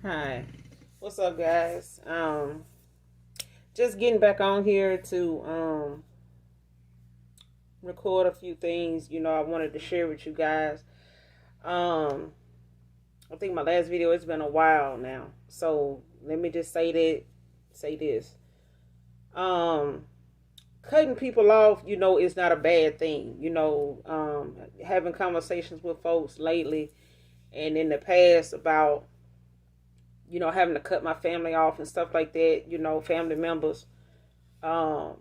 Hi, what's up, guys? Just getting back on here to record a few things. I wanted to share with you guys. Um, I think my last video, it's been a while now, so let me just say this. Um, Cutting people off, is not a bad thing. Having conversations with folks lately and in the past about having to cut my family off and stuff like that, family members, um,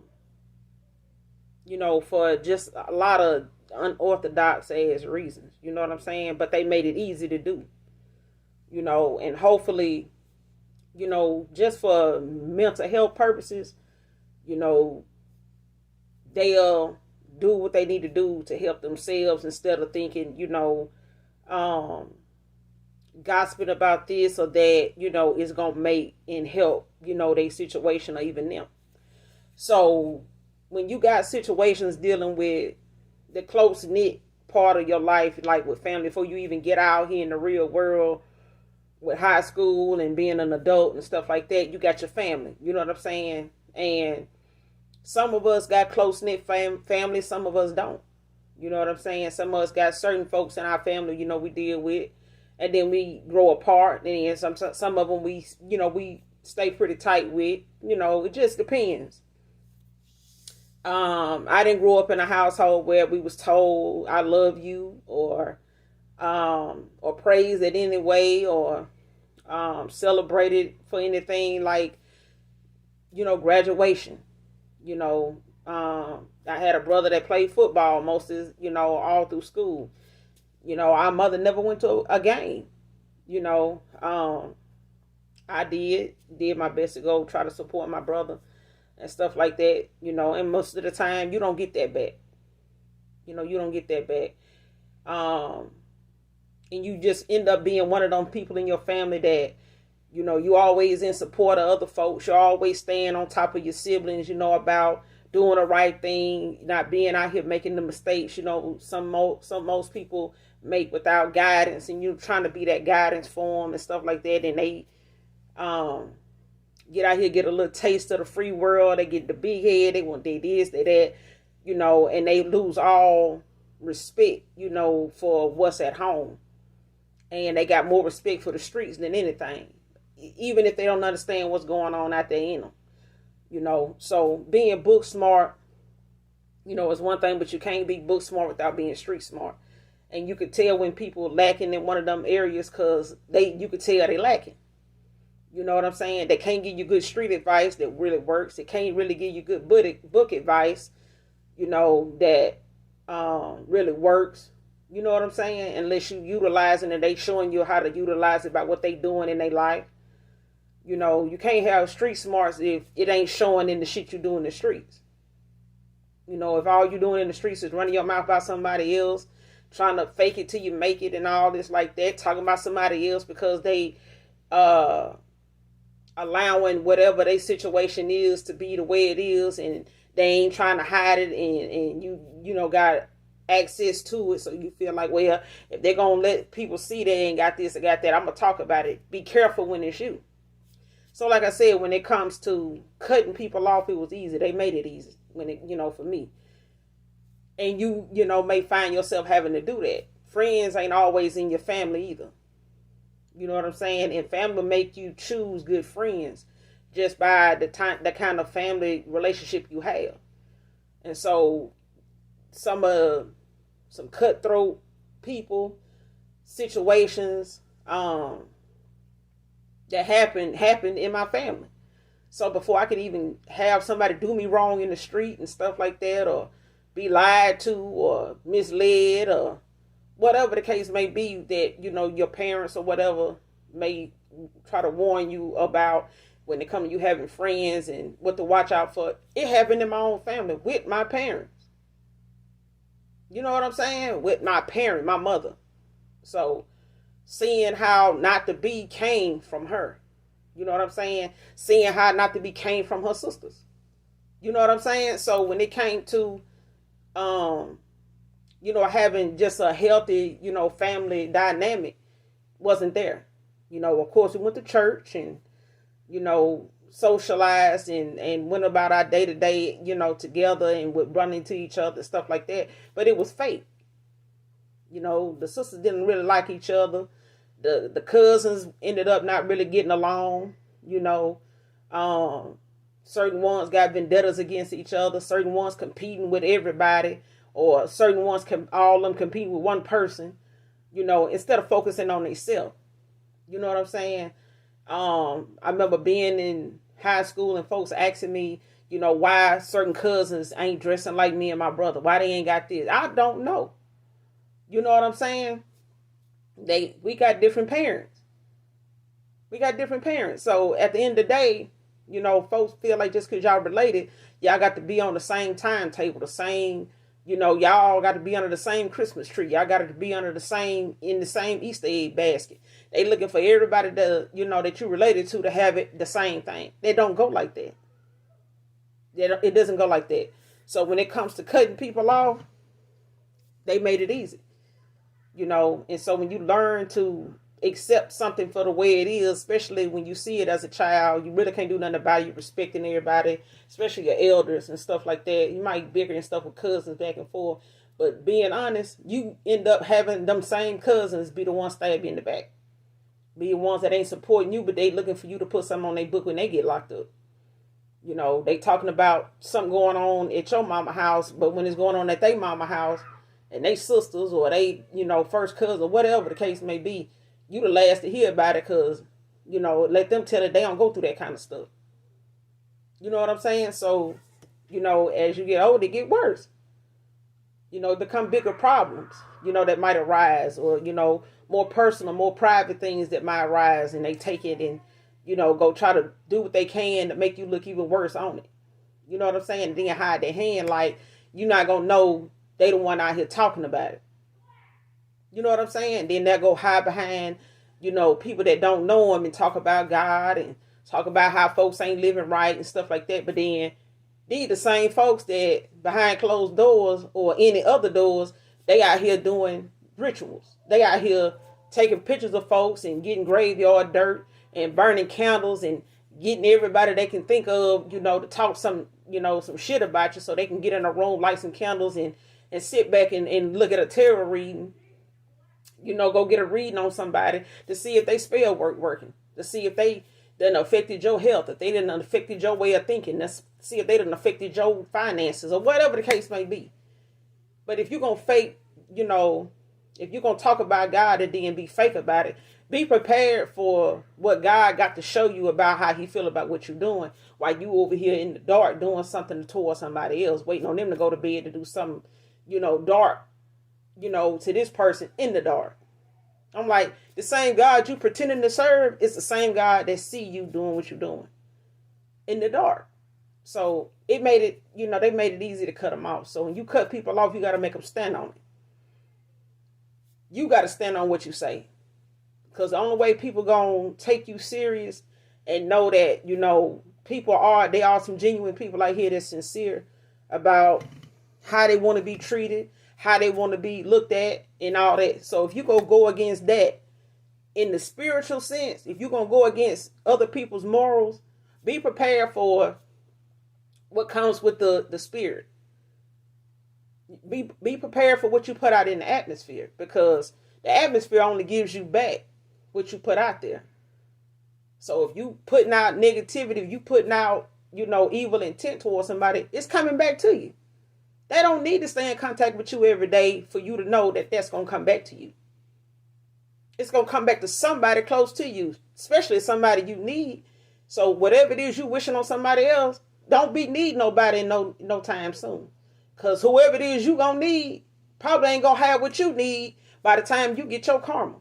for just a lot of unorthodox ass reasons, you know what I'm saying? But they made it easy to do, and hopefully, just for mental health purposes, you know, they'll do what they need to do to help themselves instead of thinking, um, gossiping about this or that, is going to make and help, their situation or even them. So when you got situations dealing with the close knit part of your life, like with family, before you even get out here in the real world with high school and being an adult and stuff like that, you got your family. You know what I'm saying? And some of us got close knit family, some of us don't. You know what I'm saying? Some of us got certain folks in our family, we deal with, and then we grow apart. And then some of them we stay pretty tight with. It just depends. I didn't grow up in a household where we was told I love you or praised it any way or celebrated for anything like graduation. I had a brother that played football most of all through school. Our mother never went to a game. I did my best to go try to support my brother and stuff like that, and most of the time you don't get that back. You don't get that back. And you just end up being one of them people in your family that, you always in support of other folks. You're always staying on top of your siblings, about doing the right thing, not being out here making the mistakes, most people make without guidance, and you trying to be that guidance for them and stuff like that. And they get out here, get a little taste of the free world. They get the big head. They want they this, they that, and they lose all respect, for what's at home. And they got more respect for the streets than anything, even if they don't understand what's going on out there in them. So being book smart, is one thing, but you can't be book smart without being street smart. And you could tell when people lacking in one of them areas because you could tell they lacking. You know what I'm saying? They can't give you good street advice that really works. They can't really give you good book advice, that really works. You know what I'm saying? Unless you utilizing it, they showing you how to utilize it by what they doing in their life. You can't have street smarts if it ain't showing in the shit you do in the streets. If all you doing in the streets is running your mouth about somebody else, trying to fake it till you make it and all this like that, talking about somebody else because they allowing whatever their situation is to be the way it is, and they ain't trying to hide it, and you got access to it, so you feel like, well, if they're gonna let people see they ain't got this or got that, I'm gonna talk about it. Be careful when it's you. So like I said, when it comes to cutting people off, it was easy. They made it easy when it, for me. And you may find yourself having to do that. Friends ain't always in your family either. You know what I'm saying? And family make you choose good friends just by the kind of family relationship you have. And so some cutthroat people, situations, that happened in my family. So before I could even have somebody do me wrong in the street and stuff like that, or be lied to or misled or whatever the case may be that, your parents or whatever may try to warn you about when it comes to you having friends and what to watch out for. It happened in my own family with my parents. You know what I'm saying? With my parent, my mother. So seeing how not to be came from her. You know what I'm saying? Seeing how not to be came from her sisters. You know what I'm saying? So when it came to having just a healthy, family dynamic, wasn't there. You know, of course, we went to church and, you know, socialized and went about our day to day, you know, together and would run into each other, stuff like that. But it was fake. You know, the sisters didn't really like each other. The cousins ended up not really getting along. You know, certain ones got vendettas against each other. Certain ones competing with everybody, or certain ones all of them competing with one person. You know, instead of focusing on themselves. You know what I'm saying? I remember being in high school and folks asking me, you know, why certain cousins ain't dressing like me and my brother. Why they ain't got this? I don't know. You know what I'm saying? We got different parents. We got different parents. So at the end of the day, you know, folks feel like just because y'all related, y'all got to be on the same timetable, the same, you know, y'all got to be under the same Christmas tree. Y'all got to be under the same, in the same Easter egg basket. They looking for everybody that, you know, that you related to have it the same thing. They don't go like that. It doesn't go like that. So when it comes to cutting people off, they made it easy. You know, and so when you learn to accept something for the way it is, especially when you see it as a child, you really can't do nothing about it. You're respecting everybody, especially your elders and stuff like that. You might bicker and stuff with cousins back and forth, but being honest, you end up having them same cousins be the ones stab you in the back. Be the ones that ain't supporting you, but they looking for you to put something on their book when they get locked up. You know, they talking about something going on at your mama house, but when it's going on at their mama house, and they sisters or they, you know, first cousin or whatever the case may be, you the last to hear about it because, you know, let them tell it they don't go through that kind of stuff. You know what I'm saying? So, you know, as you get older, it get worse. You know, it become bigger problems, you know, that might arise, or, you know, more personal, more private things that might arise, and they take it and, you know, go try to do what they can to make you look even worse on it. You know what I'm saying? And then hide their hand like you're not going to know they the one out here talking about it. You know what I'm saying? Then they'll go hide behind, you know, people that don't know them and talk about God and talk about how folks ain't living right and stuff like that. But then these the same folks that behind closed doors or any other doors, they out here doing rituals. They out here taking pictures of folks and getting graveyard dirt and burning candles and getting everybody they can think of, you know, to talk some, you know, some shit about you so they can get in a room, light some candles and sit back and look at a tarot reading, you know, go get a reading on somebody to see if they spell working, to see if they done affected your health, if they didn't affected your way of thinking, let's see if they done affected your finances or whatever the case may be. But if you're going to fake, you know, if you're going to talk about God and then be fake about it, be prepared for what God got to show you about how he feel about what you're doing while you over here in the dark doing something toward somebody else, waiting on them to go to bed to do something, you know, dark, you know, to this person in the dark. I'm like, the same God you pretending to serve is the same God that see you doing what you're doing in the dark. So it made it, you know, they made it easy to cut them off. So when you cut people off, you got to make them stand on it. You got to stand on what you say. Because the only way people going to take you serious and know that, you know, they are some genuine people out here that's sincere about how they want to be treated, how they want to be looked at and all that. So if you go against that in the spiritual sense, if you're going to go against other people's morals, be prepared for what comes with the spirit. Be prepared for what you put out in the atmosphere, because the atmosphere only gives you back what you put out there. So if you putting out negativity, if you putting out, you know, evil intent towards somebody, it's coming back to you. They don't need to stay in contact with you every day for you to know that that's going to come back to you. It's going to come back to somebody close to you, especially somebody you need. So whatever it is you wishing on somebody else, don't be need nobody in no time soon. Because whoever it is you going to need probably ain't going to have what you need by the time you get your karma.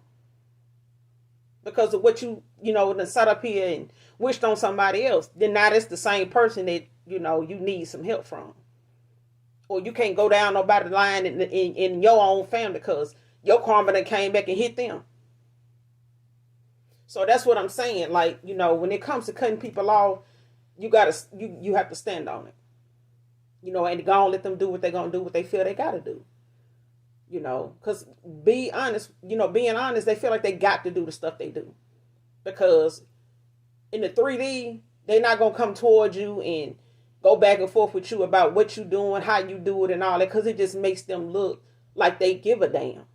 Because of what you know, done sat up here and wished on somebody else. Then now that's the same person that, you know, you need some help from. Or you can't go down nobody's line in your own family because your karma done came back and hit them. So that's what I'm saying. Like, you know, when it comes to cutting people off, you have to stand on it. You know, and go and let them do what they're going to do, what they feel they got to do. You know, because being honest, they feel like they got to do the stuff they do. Because in the 3D, they're not going to come towards you and go back and forth with you about what you're doing, how you do it, and all that, because it just makes them look like they give a damn.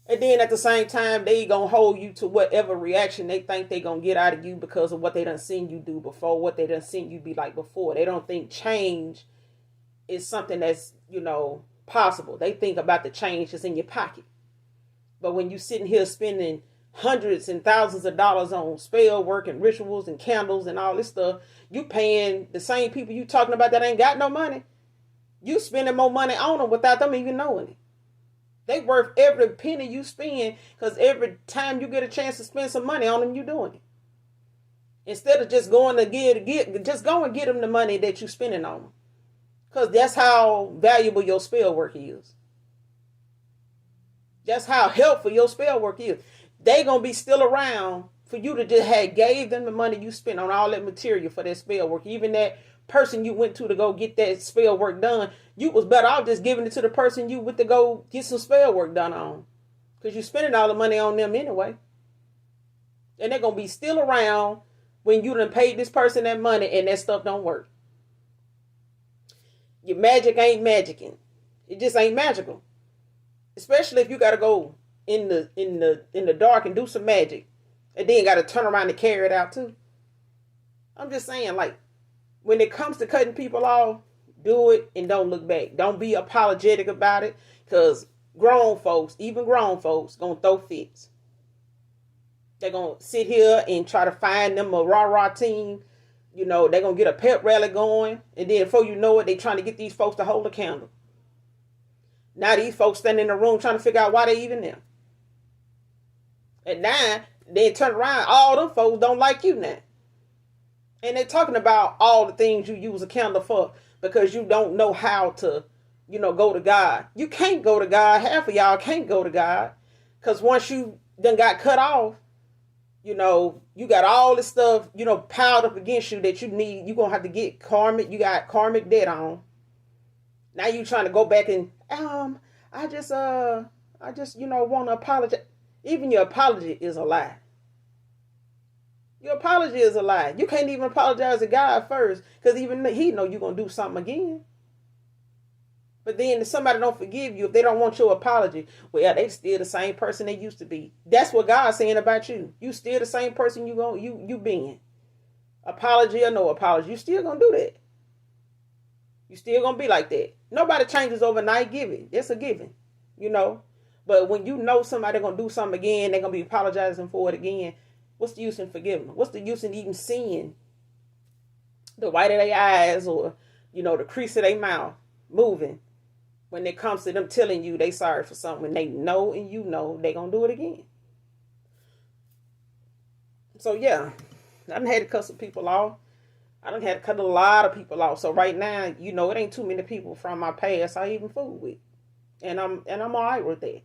And then at the same time, they gonna hold you to whatever reaction they think they gonna get out of you because of what they done seen you do before, what they done seen you be like before. They don't think change is something that's, possible. They think about the change that's in your pocket. But when you sitting here spending hundreds and thousands of dollars on spell work and rituals and candles and all this stuff, you paying the same people you talking about that ain't got no money. You spending more money on them without them even knowing it. They worth every penny you spend, because every time you get a chance to spend some money on them, you doing it. Instead of just going to just go and get them the money that you spending on them. Because that's how valuable your spell work is. That's how helpful your spell work is. They going to be still around for you to just have gave them the money you spent on all that material for that spell work. Even that person you went to go get that spell work done, you was better off just giving it to the person you went to go get some spell work done on, because you spending all the money on them anyway, and they're gonna be still around when you done paid this person that money and that stuff don't work. Your magic ain't magicking. It just ain't magical, especially if you gotta go in the dark and do some magic, and then gotta turn around and carry it out too. I'm just saying, like, when it comes to cutting people off, do it and don't look back. Don't be apologetic about it, because even grown folks, gonna throw fits. They're gonna sit here and try to find them a rah-rah team. They're gonna get a pep rally going, and then before you know it, they trying to get these folks to hold a candle. Now these folks standing in the room trying to figure out why they even there. And now, they turn around, all them folks don't like you now. And they're talking about all the things you use a candle for, because you don't know how to, go to God. You can't go to God. Half of y'all can't go to God, because once you done got cut off, you got all this stuff, piled up against you that you need. You're going to have to get you got karmic debt on. Now you trying to go back and, I just, want to apologize. Even your apology is a lie. Your apology is a lie. You can't even apologize to God first, because even he know you're going to do something again. But then if somebody don't forgive you, if they don't want your apology, well, they still the same person they used to be. That's what God's saying about you. You still the same person you being. Apology or no apology, you still going to do that. You still going to be like that. Nobody changes overnight. Give it. It's a given, But when somebody going to do something again, they're going to be apologizing for it again. What's the use in forgiving them? What's the use in even seeing the white of their eyes or, the crease of their mouth moving when it comes to them telling you they sorry for something, when they know and they going to do it again? So, yeah, I done had to cut some people off. I done had to cut a lot of people off. So right now, it ain't too many people from my past I even fool with. And I'm all right with that.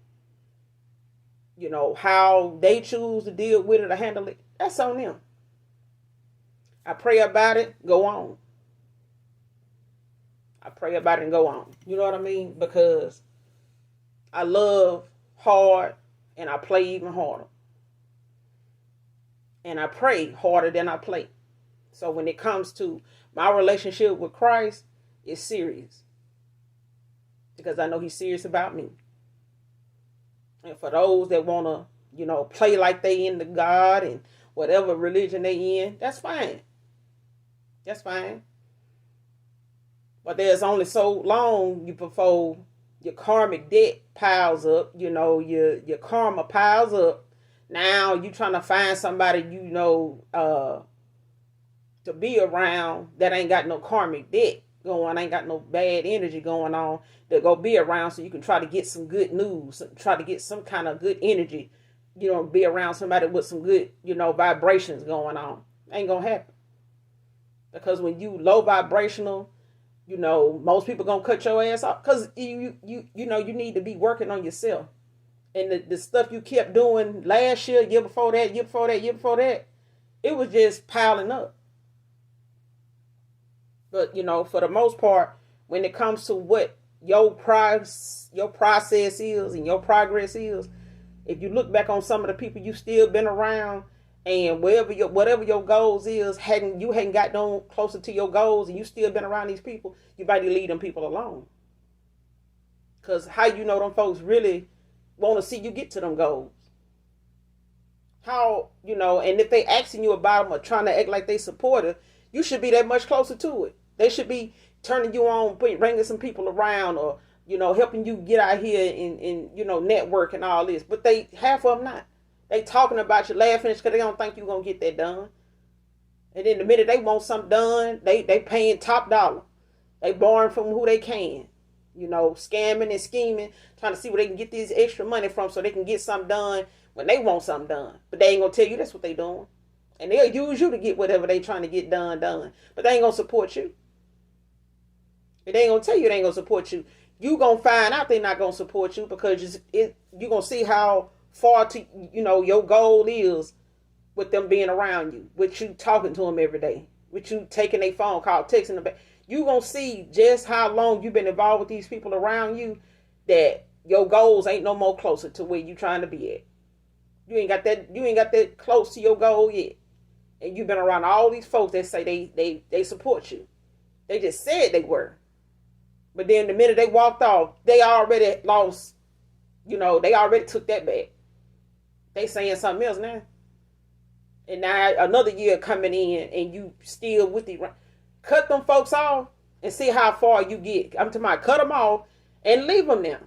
How they choose to deal with it or handle it, that's on them. I pray about it, go on. I pray about it and go on. You know what I mean? Because I love hard and I play even harder. And I pray harder than I play. So when it comes to my relationship with Christ, it's serious. Because I know he's serious about me. And for those that want to, play like they into God and whatever religion they in, that's fine. That's fine. But there's only so long before your karmic debt piles up, your karma piles up. Now you trying to find somebody, to be around that ain't got no karmic debt going, ain't got no bad energy going on, to go be around so you can try to get some good news, try to get some kind of good energy, be around somebody with some good, vibrations going on. Ain't gonna happen. Because when you low vibrational, most people gonna cut your ass off, because you need to be working on yourself. And the stuff you kept doing last year, year before that, it was just piling up. But, for the most part, when it comes to what your process is and your progress is, If you look back on some of the people you still been around, and whatever your goals is, you hadn't got no closer to your goals, and you still been around these people, you better leave them people alone. Cause how you know them folks really want to see you get to them goals? How and if they asking you about them or trying to act like they supportive, you should be that much closer to it. They should be turning you on, bringing some people around, or helping you get out here and network and all this. But half of them not. They talking about you, laughing because they don't think you're going to get that done. And then the minute they want something done, they paying top dollar. They borrowing from who they can. Scamming and scheming, trying to see where they can get this extra money from so they can get something done when they want something done. But they ain't going to tell you that's what they doing. And they'll use you to get whatever they trying to get done. But they ain't going to support you. And they ain't going to tell you they ain't going to support you. You going to find out they not going to support you because you're going to see how far to your goal is with them being around you, with you talking to them every day, with you taking a phone call, texting them back. You gonna see just how long you've been involved with these people around you, that your goals ain't no more closer to where you trying to be at. You ain't got that close to your goal yet, and you've been around all these folks that say they support you. They just said they were, but then the minute they walked off, they already lost. They already took that back. They saying something else now. And now another year coming in and you still with the... Cut them folks off and see how far you get. I'm talking about cut them off and leave them there.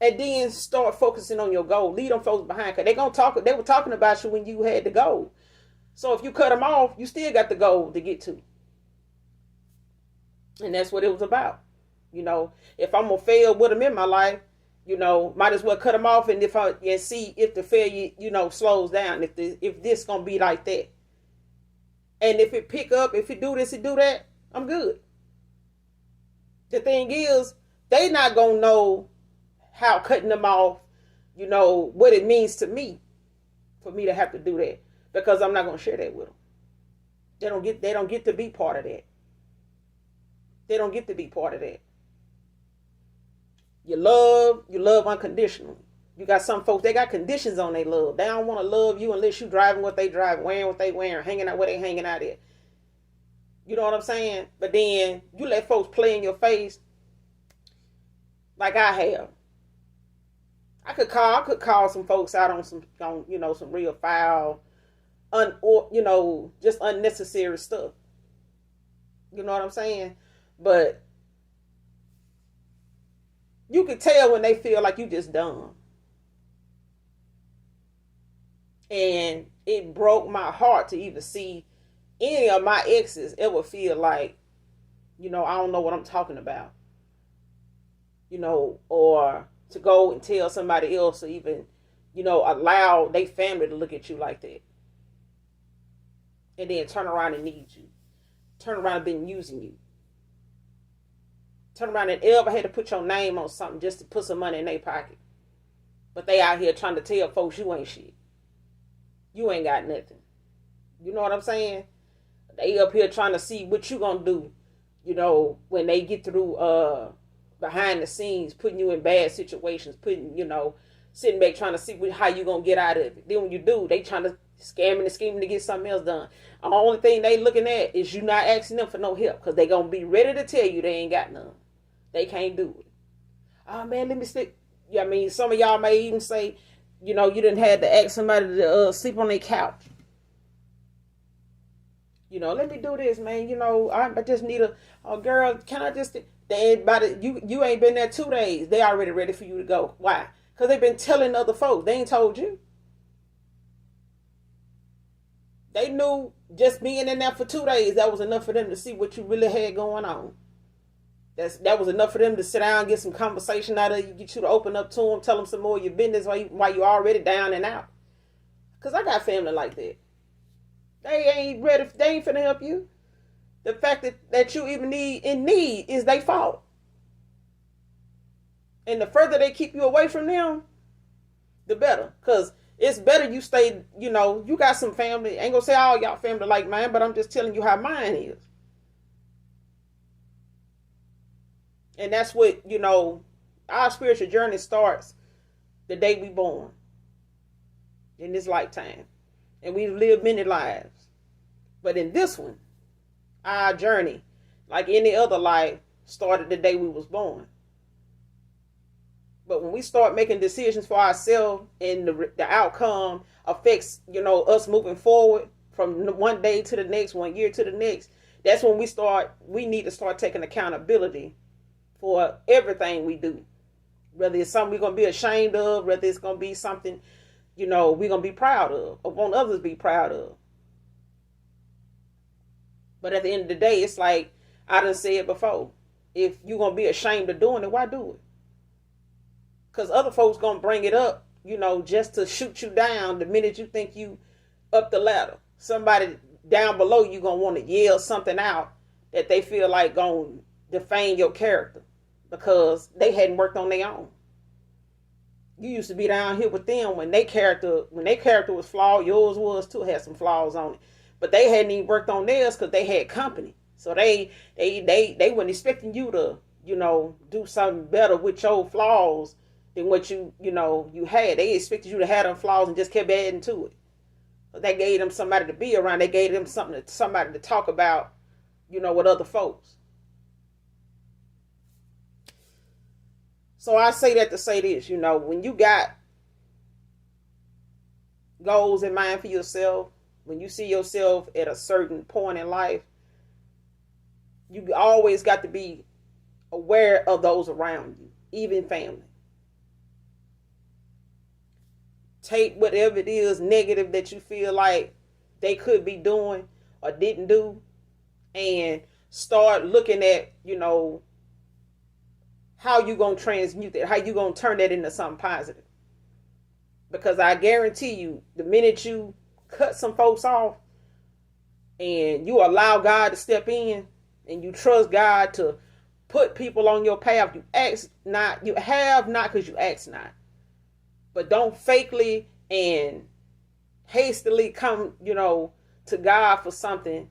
And then start focusing on your goal. Leave them folks behind. Because they were talking about you when you had the goal. So if you cut them off, you still got the goal to get to. And that's what it was about. If I'm going to fail with them in my life, might as well cut them off and see if the failure, slows down. If this gonna be like that, and if it pick up, if it do this, it do that, I'm good. The thing is, they not gonna know how cutting them off, what it means to me, for me to have to do that, because I'm not gonna share that with them. They don't get to be part of that. They don't get to be part of that. You love unconditionally. You got some folks, they got conditions on their love. They don't want to love you unless you driving what they drive, wearing what they wearing, hanging out where they hanging out at. You know what I'm saying? But then you let folks play in your face like I have. I could call some folks out on some real foul, just unnecessary stuff. You know what I'm saying? But you can tell when they feel like you just dumb. And it broke my heart to even see any of my exes ever feel like, I don't know what I'm talking about. Or to go and tell somebody else, or even, allow their family to look at you like that. And then turn around and need you. Turn around and been using you. Turn around and ever had to put your name on something just to put some money in their pocket. But they out here trying to tell folks you ain't shit. You ain't got nothing. You know what I'm saying? They up here trying to see what you gonna do, when they get through behind the scenes, putting you in bad situations, sitting back trying to see how you gonna get out of it. Then when you do, they trying to scamming and scheming to get something else done. The only thing they looking at is you not asking them for no help, because they gonna be ready to tell you they ain't got none. They can't do it. Oh man, let me stick. Yeah, I mean, some of y'all may even say, you didn't have to ask somebody to sleep on their couch. Let me do this, man. I just need a girl. Can I just? You ain't been there 2 days. They already ready for you to go. Why? Because they've been telling other folks. They ain't told you. They knew just being in there for 2 days, that was enough for them to see what you really had going on. That was enough for them to sit down, get some conversation out of you, get you to open up to them, tell them some more of your business while you already down and out. Because I got family like that. They ain't ready. They ain't finna help you. The fact that you even in need is their fault. And the further they keep you away from them, the better. Because it's better you stay, you got some family. Ain't gonna say all y'all family like mine, but I'm just telling you how mine is. And that's what, our spiritual journey starts the day we born. in this lifetime. And we've lived many lives. But in this one, our journey, like any other life, started the day we was born. But when we start making decisions for ourselves and the outcome affects, us moving forward from one day to the next, 1 year to the next, that's when we need to start taking accountability for everything we do. Whether it's something we're going to be ashamed of, whether it's going to be something, we're going to be proud of or want others to be proud of. But at the end of the day, it's like I done said before. If you're going to be ashamed of doing it, why do it? Because other folks going to bring it up, just to shoot you down the minute you think you up the ladder. Somebody down below you going to want to yell something out that they feel like going to defame your character because they hadn't worked on their own. You used to be down here with them when their character was flawed. Yours was too, had some flaws on it. But they hadn't even worked on theirs because they had company. So they weren't expecting you to, do something better with your flaws than what you had. They expected you to have them flaws and just kept adding to it. But they gave them somebody to be around. They gave them somebody to talk about, with other folks. So I say that to say this, when you got goals in mind for yourself, when you see yourself at a certain point in life, you always got to be aware of those around you, even family. Take whatever it is negative that you feel like they could be doing or didn't do and start looking at, how you going to transmute that, how you going to turn that into something positive. Because I guarantee you, the minute you cut some folks off and you allow God to step in and you trust God to put people on your path, you have not because you ask not. But don't fakely and hastily come, to God for something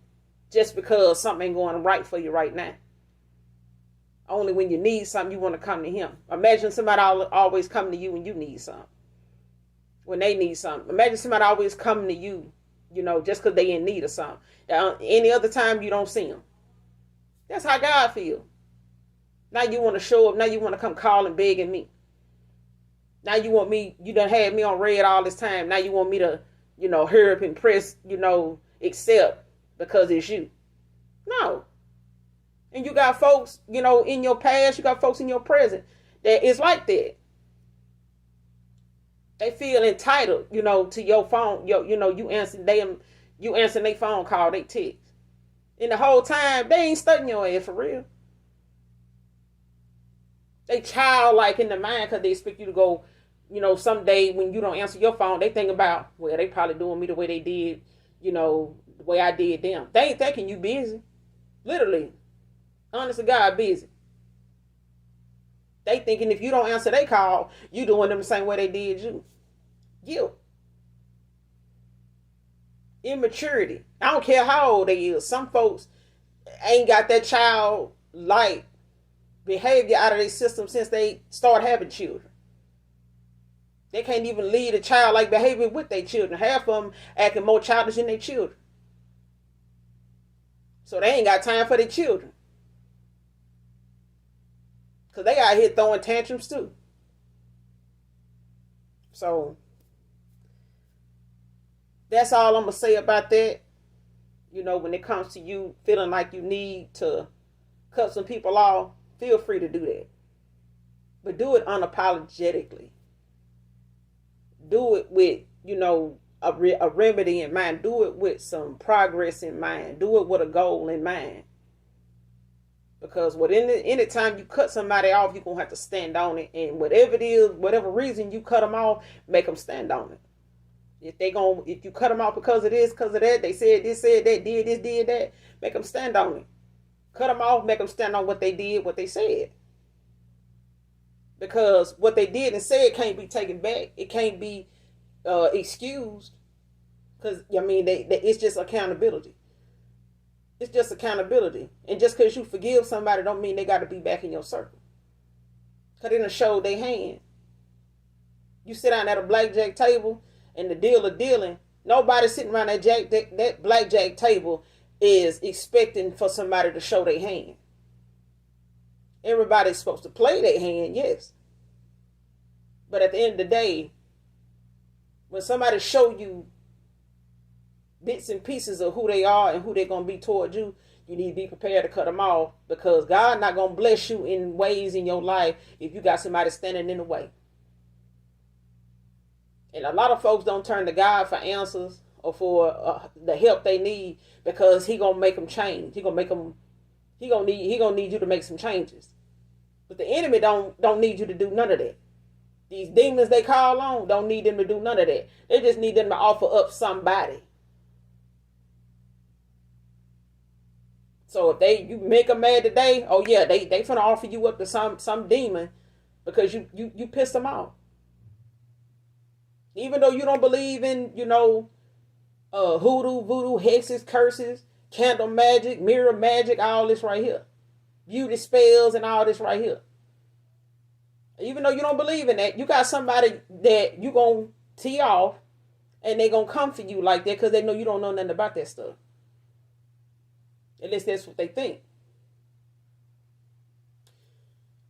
just because something ain't going right for you right now. Only when you need something, you want to come to him. Imagine somebody always coming to you when you need something. When they need something. Imagine somebody always coming to you, just because they in need of something. Any other time, you don't see them. That's how God feels. Now you want to show up. Now you want to come calling, begging me. Now you want me, you done had me on red all this time. Now you want me to, hurry up and press, accept because it's you. No. And you got folks, in your past, you got folks in your present that is like that. They feel entitled, to your phone. You answering their phone call, they text. And the whole time, they ain't studying your ass for real. They childlike in the mind because they expect you to go, someday when you don't answer your phone, they think about, well, they probably doing me the way they did, the way I did them. They ain't thinking you busy. Literally. Honest to God, busy. They thinking if you don't answer their call, you doing them the same way they did you. Guilt. Immaturity. I don't care how old they is. Some folks ain't got that childlike behavior out of their system since they start having children. They can't even lead a childlike behavior with their children. Half of them acting more childish than their children. So they ain't got time for their children. Because they out here throwing tantrums too. So that's all I'm going to say about that. When it comes to you feeling like you need to cut some people off, feel free to do that. But do it unapologetically. Do it with, a remedy in mind. Do it with some progress in mind. Do it with a goal in mind. Because any time you cut somebody off, you're going to have to stand on it. And whatever it is, whatever reason you cut them off, make them stand on it. If you cut them off because of this, because of that, they said this, said that, did this, did that, make them stand on it. Cut them off, make them stand on what they did, what they said. Because what they did and said can't be taken back. It can't be excused. Because, it's just accountability. It's just accountability. And just because you forgive somebody don't mean they got to be back in your circle. Because they done showed their hand. You sit down at a blackjack table and the deal of dealing, nobody sitting around that blackjack table is expecting for somebody to show their hand. Everybody's supposed to play their hand, yes. But at the end of the day, when somebody show you bits and pieces of who they are and who they're going to be toward you, you need to be prepared to cut them off, because God not going to bless you in ways in your life if you got somebody standing in the way. And a lot of folks don't turn to God for answers or for the help they need, because He gonna make them change. He gonna need you to make some changes. But the enemy don't need you to do none of that. These demons they call on don't need them to do none of that. They just need them to offer up somebody. So if you make them mad today, oh yeah, they finna offer you up to some demon because you pissed them off. Even though you don't believe in, hoodoo, voodoo, hexes, curses, candle magic, mirror magic, all this right here. Beauty spells and all this right here. Even though you don't believe in that, you got somebody that you going to tee off and they going to come for you like that because they know you don't know nothing about that stuff. At least that's what they think.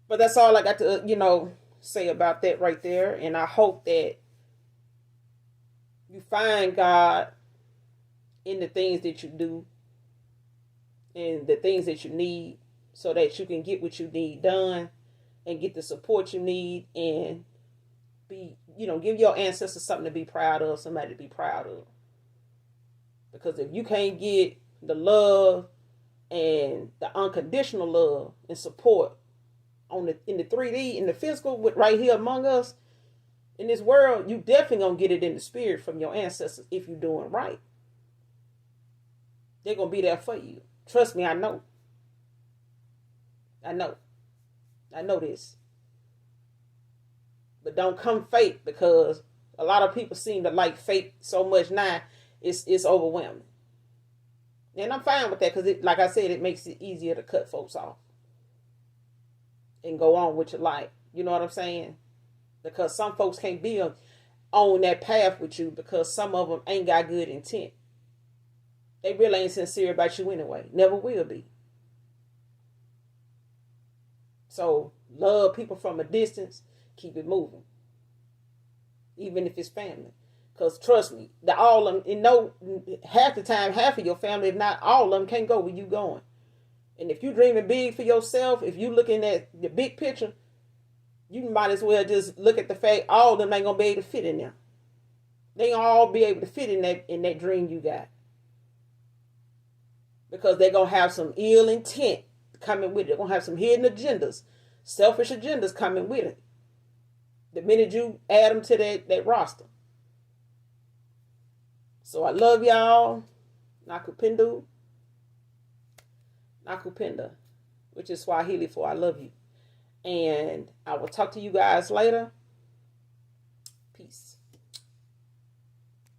But that's all I got to, say about that right there. And I hope that you find God in the things that you do and the things that you need, so that you can get what you need done and get the support you need and give your ancestors something to be proud of, somebody to be proud of. Because if you can't get the love and the unconditional love and support in the 3D, in the physical, right here among us in this world, you definitely gonna get it in the spirit from your ancestors if you're doing right. They're gonna be there for you. Trust me, I know. I know this. But don't come fake, because a lot of people seem to like fake so much now, it's overwhelming. And I'm fine with that, because like I said, it makes it easier to cut folks off and go on with your life. You know what I'm saying? Because some folks can't be on that path with you, because some of them ain't got good intent. They really ain't sincere about you anyway. Never will be. So love people from a distance. Keep it moving. Even if it's family. Because trust me, all of them, half the time, half of your family, if not all of them, can't go where you going. And if you're dreaming big for yourself, if you're looking at the big picture, you might as well just look at the fact all of them ain't going to be able to fit in there. They all be able to fit in that dream you got. Because they're going to have some ill intent coming with it. They're going to have some hidden agendas, selfish agendas coming with it. The minute you add them to that roster. So I love y'all. Nakupenda, which is Swahili for I love you. And I will talk to you guys later. Peace.